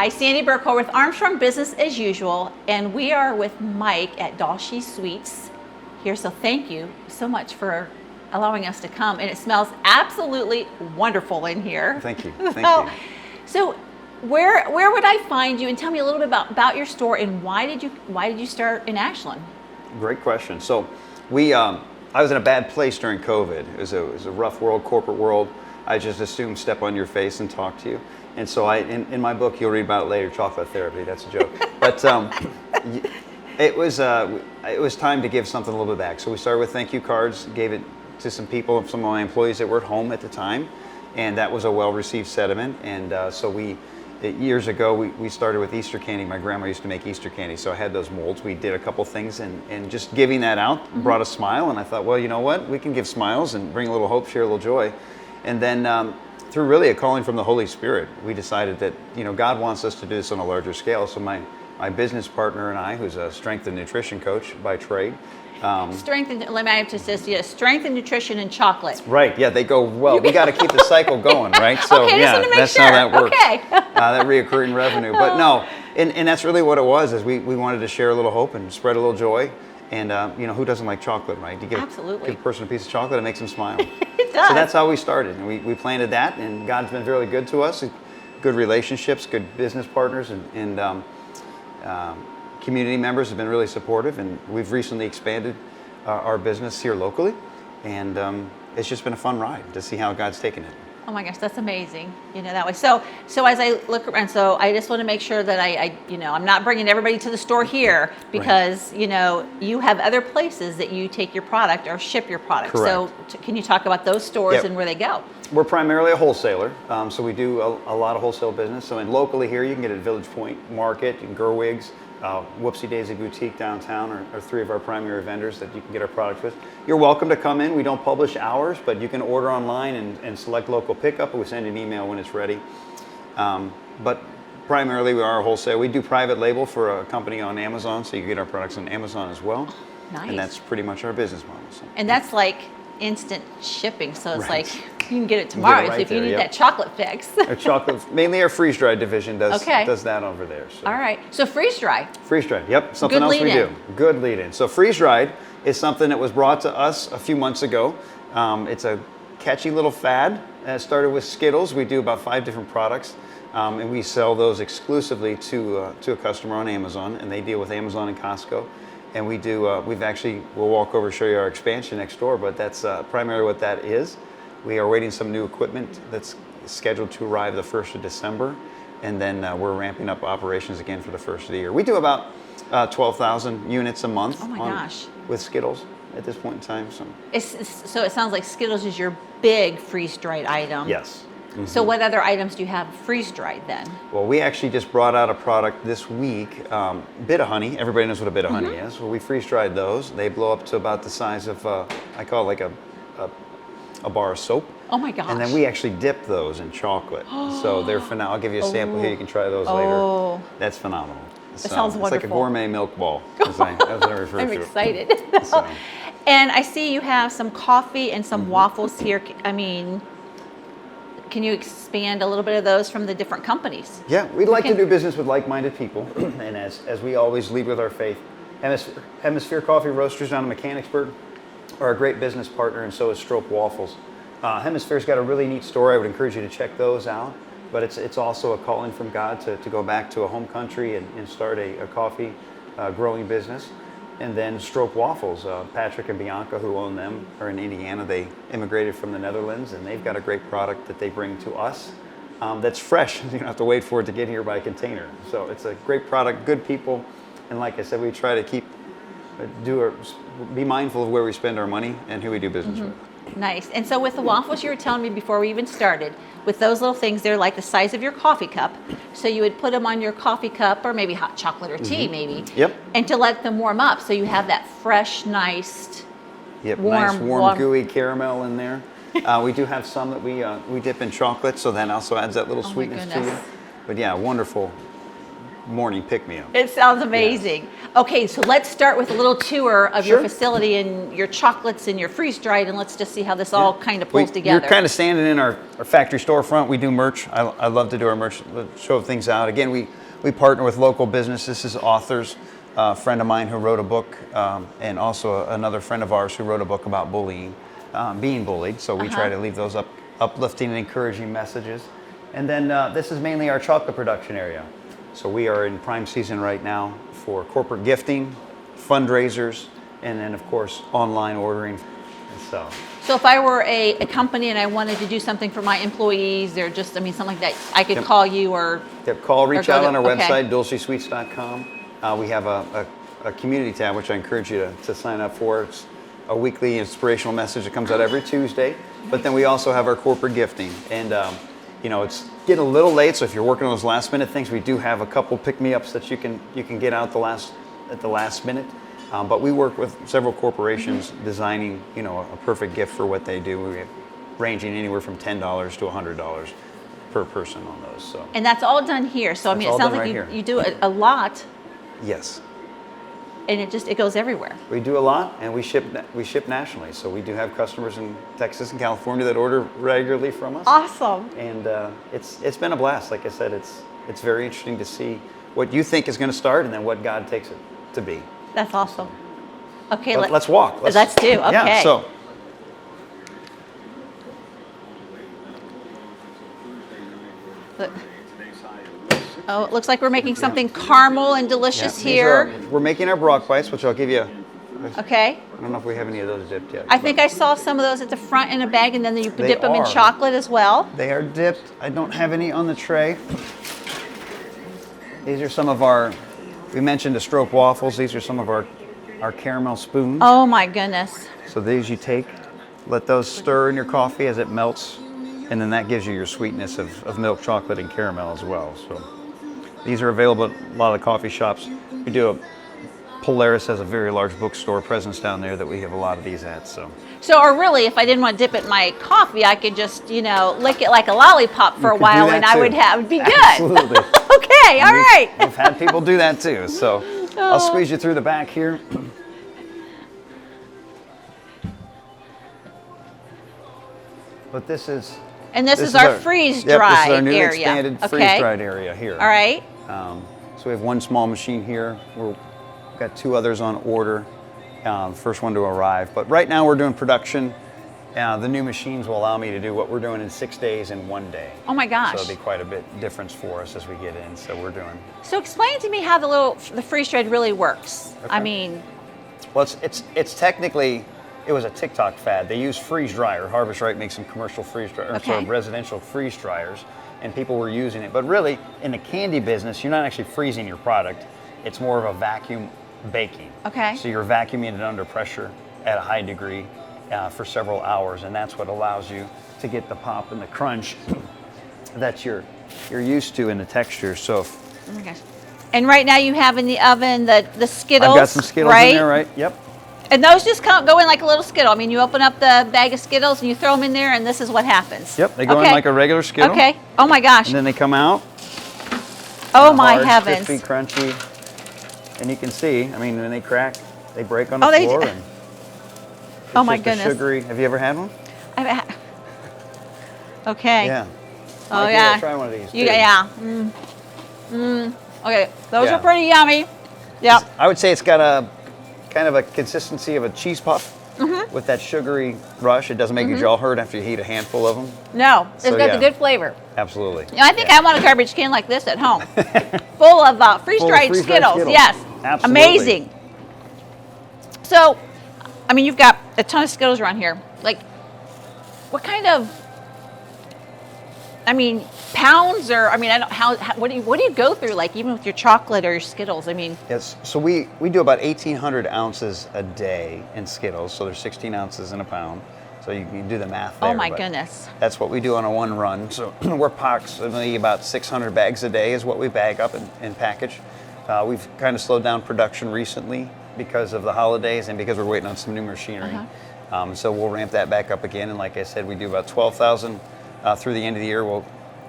Hi, Sandy Burkholder with Armstrong Business as Usual, and we are with Mike at Dulci Sweets here. So thank you so much for allowing us to come, and it smells absolutely wonderful in here. Thank you. Thank you. So where would I find you? And tell me a little bit about your store and why did you start in Ashland? Great question. So I was in a bad place during COVID. It was a rough world, corporate world. I just assumed step on your face and talk to you. And so in my book, you'll read about it later, chocolate therapy. That's a joke. But it was time to give something a little bit back. So we started with thank you cards, gave it to some people, some of my employees that were at home at the time, and that was a well-received sentiment. And years ago, we started with Easter candy. My grandma used to make Easter candy, so I had those molds. We did a couple things, and just giving that out brought a smile. And I thought, well, you know what? We can give smiles and bring a little hope, share a little joy. And then through really a calling from the Holy Spirit, we decided that God wants us to do this on a larger scale. So my business partner and I, who's a strength and nutrition coach by trade. Strength and nutrition and chocolate. Right, yeah, they go well. We got to keep the cycle going, right? So okay, yeah, that's how that works. Okay. That reoccurring revenue. But no, and that's really what it was, is we wanted to share a little hope and spread a little joy. And who doesn't like chocolate, right? You give a person a piece of chocolate, it makes them smile. It does. So that's how we started. And we planted that, and God's been really good to us. Good relationships, good business partners, and community members have been really supportive. And we've recently expanded our business here locally. And it's just been a fun ride to see how God's taken it. Oh my gosh, that's amazing. That way. So as I look around, so I just want to make sure that I'm not bringing everybody to the store here because, right. You have other places that you take your product or ship your product. Correct. So can you talk about those stores and where they go? We're primarily a wholesaler, so we do a lot of wholesale business. So locally here, you can get it at Village Point Market and Gerwig's. Whoopsie Daisy Boutique downtown are three of our primary vendors that you can get our products with. You're welcome to come in. We don't publish hours, but you can order online and select local pickup, and we send you an email when it's ready. But primarily we are a wholesale. We do private label for a company on Amazon, so you can get our products on Amazon as well. Nice. And that's pretty much our business model. So. And that's like instant shipping, so it's right. like you can get it tomorrow if you need that chocolate fix. Our chocolate, mainly our freeze-dried division does that over there. So. All right, so freeze-dried. Freeze-dried, yep, something else we do. Good lead-in. So freeze-dried is something that was brought to us a few months ago. It's a catchy little fad. It started with Skittles. We do about 5 different products, and we sell those exclusively to a customer on Amazon, and they deal with Amazon and Costco. And we do, we'll walk over and show you our expansion next door, but that's primarily what that is. We are waiting some new equipment that's scheduled to arrive the 1st of December, and then we're ramping up operations again for the first of the year. We do about 12,000 units a month with Skittles at this point in time. So it sounds like Skittles is your big freeze-dried item. Yes. Mm-hmm. So what other items do you have freeze-dried then? Well, we actually just brought out a product this week, bit of honey. Everybody knows what a bit of honey is. Well, we freeze-dried those. They blow up to about the size of, I call it like a bar of soap. Oh my gosh. And then we actually dip those in chocolate. So they're phenomenal. I'll give you a sample here. You can try those later. That's phenomenal. It sounds wonderful. It's like a gourmet milk ball. That's what I refer to. I'm excited. And I see you have some coffee and some waffles here. I mean, can you expand a little bit of those from the different companies? Yeah, we'd like to do business with like-minded people. And as we always lead with our faith, Hemisphere Coffee Roasters down in Mechanicsburg are a great business partner, and so is Strope Waffles. Hemisphere's got a really neat story. I would encourage you to check those out. But it's also a calling from God to go back to a home country and start a coffee growing business. And then Strope Waffles, Patrick and Bianca, who own them, are in Indiana. They immigrated from the Netherlands, and they've got a great product that they bring to us that's fresh. You don't have to wait for it to get here by container. So it's a great product, good people. And like I said, we try to be mindful of where we spend our money and who we do business with. Nice. And so with the waffles, you were telling me before we even started, with those little things, they're like the size of your coffee cup. So you would put them on your coffee cup, or maybe hot chocolate or tea, maybe. Yep. And to let them warm up, so you have that fresh, nice, warm, gooey caramel in there. We do have some that we dip in chocolate, so that also adds that little sweetness to you. But yeah, wonderful morning pick-me-up. It sounds amazing. Okay, so let's start with a little tour of your facility and your chocolates and your freeze-dried, and let's just see how this all kind of pulls together. You're kind of standing in our factory storefront. We do merch. I love to do our merch, show things out. Again, we partner with local businesses. This is authors. A friend of mine who wrote a book, and also another friend of ours who wrote a book about bullying, being bullied. So we try to leave those uplifting and encouraging messages. And then this is mainly our chocolate production area. So we are in prime season right now for corporate gifting, fundraisers, and then of course online ordering. So if I were a company and I wanted to do something for my employees, or just, something like that, I could call you or... reach out on our website, dulcisweets.com. We have a community tab, which I encourage you to sign up for. It's a weekly inspirational message that comes out every Tuesday. But then we also have our corporate gifting. And it's getting a little late, so if you're working on those last minute things, we do have a couple pick-me-ups that you can get out at the last minute. But we work with several corporations designing, a perfect gift for what they do. We're ranging anywhere from $10 to $100 per person on those. So. And that's all done here. So it sounds like you do a lot. Yes. And it goes everywhere. We do a lot, and we ship nationally. So we do have customers in Texas and California that order regularly from us. Awesome. And it's been a blast. Like I said, it's very interesting to see what you think is going to start, and then what God takes it to be. That's awesome. Okay, let's walk. Let's do. Okay. Yeah. So. Oh, it looks like we're making something caramel and delicious here. We're making our Brock bites, which I'll give you. Okay. I don't know if we have any of those dipped yet. I think I saw some of those at the front in a bag, and then you dip them in chocolate as well. They are dipped. I don't have any on the tray. These are some of our, we mentioned the stroke waffles. These are some of our caramel spoons. Oh my goodness. So these you take, let those stir in your coffee as it melts, and then that gives you your sweetness of milk chocolate and caramel as well. So these are available at a lot of coffee shops. We do Polaris has a very large bookstore presence down there that we have a lot of these at. So or really, if I didn't want to dip it in my coffee, I could just, lick it like a lollipop for a while, and I would be good. Absolutely. Okay, all right. We've had people do that too. So I'll squeeze you through the back here. But this is... And this is our freeze-dried this is our new area. expanded freeze-dried area here. All right. So we have one small machine here. We've got two others on order. First one to arrive. But right now we're doing production. The new machines will allow me to do what we're doing in 6 days in 1 day. Oh my gosh. So it'll be quite a bit difference for us as we get in. So we're doing... So explain to me how the freeze-dried really works. Okay. Well, it's technically... It was a TikTok fad. They use freeze dryer. Harvest Right makes some commercial freeze dryers, residential freeze dryers, and people were using it. But really, in the candy business, you're not actually freezing your product. It's more of a vacuum baking. Okay. So you're vacuuming it under pressure at a high degree for several hours, and that's what allows you to get the pop and the crunch that you're used to in the texture. So. Oh my gosh. And right now you have in the oven the Skittles. I've got some Skittles in there, right? Yep. And those just go in like a little Skittle. You open up the bag of Skittles and you throw them in there, and this is what happens. Yep, they go in like a regular Skittle. Okay. Oh my gosh. And then they come out. Oh my hard, heavens. Crispy, crunchy. And you can see, when they crack, they break on the floor. And oh my goodness. Sugary. Have you ever had one? Okay. Yeah. Oh yeah. Try one of these. Yeah. Okay. Those are pretty yummy. Yep. I would say it's got a kind of a consistency of a cheese puff with that sugary rush. It doesn't make your jaw hurt after you eat a handful of them. No, it's got the good flavor. Absolutely. I think I want a garbage can like this at home, full of freeze-dried Skittles. Yes, absolutely. Amazing. So, you've got a ton of Skittles around here. Like, what kind of? Pounds or I don't what do you go through, like, even with your chocolate or your Skittles? Yes, so we do about 1,800 ounces a day in Skittles, so there's 16 ounces in a pound, so you can do the math there. Oh my goodness. That's what we do on a one run. So we're approximately about 600 bags a day is what we bag up and package. We've kind of slowed down production recently because of the holidays and because we're waiting on some new machinery. So we'll ramp that back up again, and like I said, we do about 12,000 through the end of the year.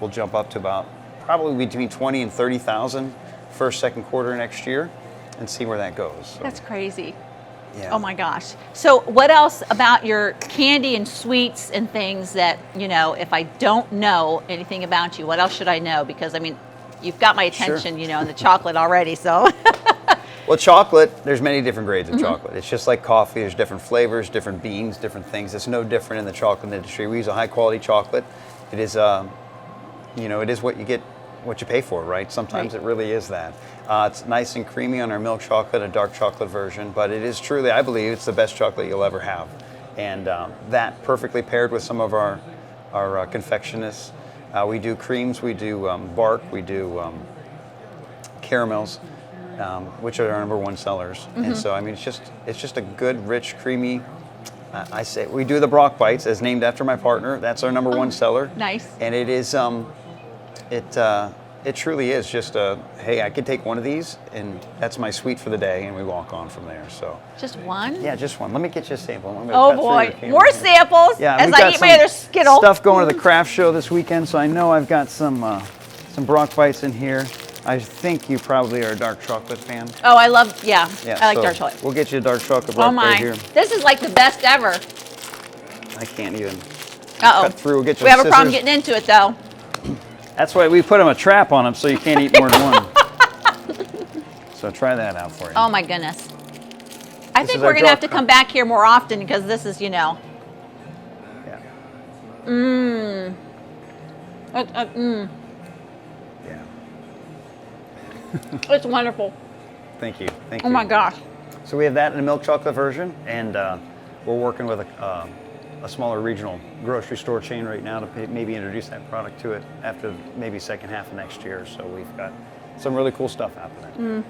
We'll jump up to about probably between 20 and 30,000 first, second quarter next year and see where that goes. So, That's crazy. yeah. Oh my gosh. So what else about your candy and sweets and things that, you know, if I don't know anything about you, what else should I know? Because I mean, you've got my attention, you know, in the chocolate already, so. Well, chocolate, there's many different grades of chocolate. It's just like coffee. There's different flavors, different beans, different things. It's no different in the chocolate industry. We use a high quality chocolate. It is, you know, it is what you get, what you pay for, right? Sometimes Right. it really is that. It's nice and creamy on our milk chocolate, a dark chocolate version, but it is truly, I believe, it's the best chocolate you'll ever have. And that perfectly paired with some of our confectionists. We do creams, we do bark, we do caramels. Which are our #1 sellers, and so I mean it's just a good, rich, creamy. I say we do the Brock Bites, as named after my partner. That's our #1 seller. Nice. And it is it truly is just a hey, I could take one of these, and that's my sweet for the day, and we walk on from there. So Just one? yeah, just one. Let me get you a sample. I'm gonna Oh cut through boy, your camera more here. samples Yeah, as we've I got eat my some other Skittle. stuff going to the craft show this weekend, so I know I've got some Brock Bites in here. I think you probably are a dark chocolate fan. Oh, I love, yeah, Yeah, I like so dark chocolate. We'll get you a dark chocolate Oh Brock Bite my, here. this is like the best ever. I can't even Uh-oh. cut through. We'll get you We have a scissors. problem getting into it though. That's why we put a trap on them so you can't eat more than one. So try that out for you. Oh my goodness. I This think is we're our gonna have to dark come back here more often because this is, you know, Yeah. Yeah. it's wonderful. Thank you. Thank Oh you. my gosh. So we have that in a milk chocolate version, and we're working with a smaller regional grocery store chain right now to maybe introduce that product to it after maybe second half of next year. So we've got some really cool stuff happening.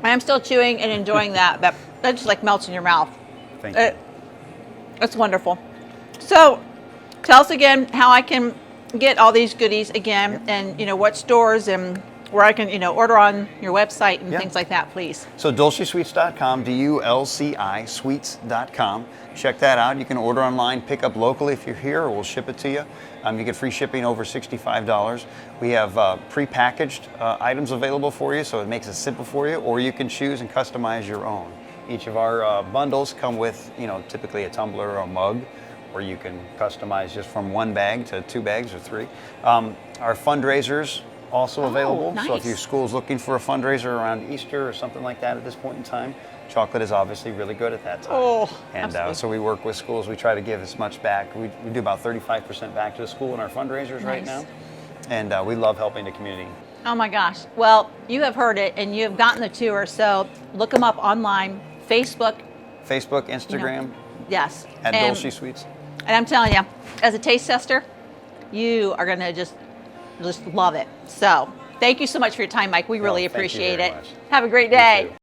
I am still chewing and enjoying that, but that just like melts in your mouth. Thank you. It's wonderful. So tell us again how I can get all these goodies again, and you know what stores and where I can, you know, order on your website and Yeah. things like that, please. So dulcisweets.com, DULCI sweets.com. Check that out. You can order online, pick up locally if you're here, or we'll ship it to you. You get free shipping over $65. We have prepackaged items available for you, so it makes it simple for you, or you can choose and customize your own. Each of our bundles come with, you know, typically a tumbler or a mug, or you can customize just from 1 bag to 2 bags or 3. Our fundraisers also available. So if nice. your school's looking for a fundraiser around Easter or something like that at this point in time, chocolate is obviously really good at that time. Oh, and absolutely. so we work with schools. We try to give as much back. We do about 35% back to the school in our fundraisers right Nice. now. And we love helping the community. Oh my gosh. Well, you have heard it and you have gotten the tour, so look them up online, Facebook. Facebook, Instagram, Yes. at and, Dulci Sweets. And I'm telling you, as a taste tester, you are going to just love it. So thank you so much for your time, Mike. We really thank you appreciate very it. much. Have a great You day. too.